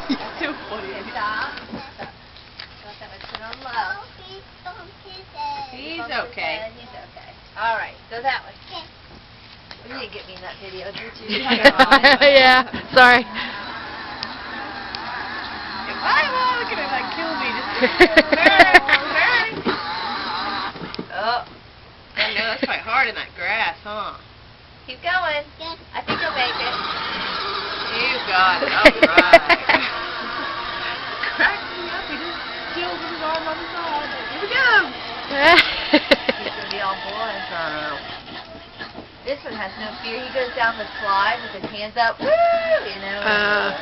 He's too funny. Okay, stop. Stop. Don't that much. Put on low. He's okay. He's okay. All right, go that way. You didn't get me in that video, did you? Yeah, sorry. If I look at him, that kills me. Oh, I know that's quite hard in that grass, huh? Keep going. I think you'll make it. You got it. All right. Cracks me up. He just chills with his arm on the side. Here we go. He's gonna be all boys. This one has no fear. He goes down the slide with his hands up. Woo! You know.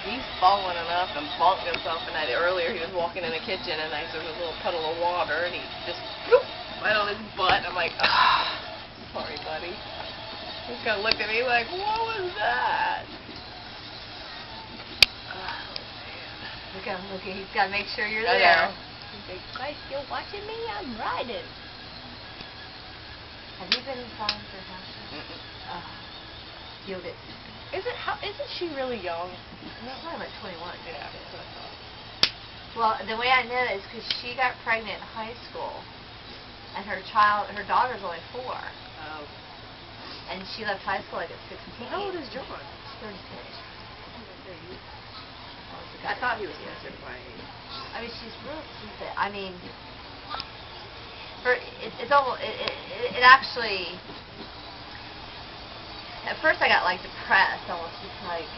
He's fallen enough and bonked himself. And earlier he was walking in the kitchen and there was a little puddle of water and he just whoop, right on his butt. I'm like, ah, sorry, buddy. He's kind of looked at me like, what was that? Look at him. Look at him. He's got to make sure you're I there. know. He's like, Christ, you're watching me? I'm riding. Have you been inside your house? You'll get. Isn't she really young? No, probably like 21. Yeah, that's what I thought. Well, the way I know that is because she got pregnant in high school, and her daughter's only 4. Oh. And she left high school like at 16. How old is John? 36. I thought he was closer to my age. I mean, she's real stupid. I mean, it's almost it actually. At first, I got like depressed, almost just like,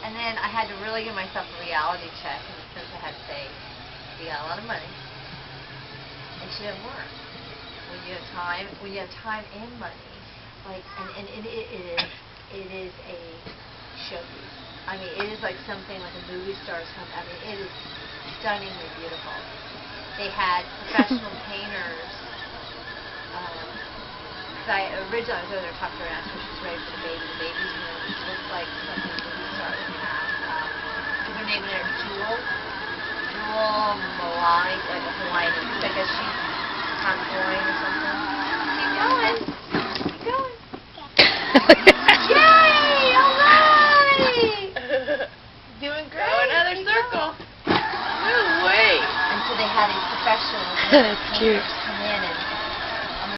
and then I had to really give myself a reality check in the sense I had to say, you got a lot of money, and she didn't work. When you have time and money, like, and it is a showpiece. I mean, it is like something like a movie star's home. I mean, it is stunningly beautiful. They had professional painters. Originally I was over there talking to her and asked her if she's ready for the baby. The baby's room looks like something a movie star would have. Because they're naming her Jewel Malai, like a Hawaiian. I guess she's Hawaiian or something. Keep going. Keep going. Yay! Alright! Doing great. Oh, another circle. No way. And so they had these professional That's cute.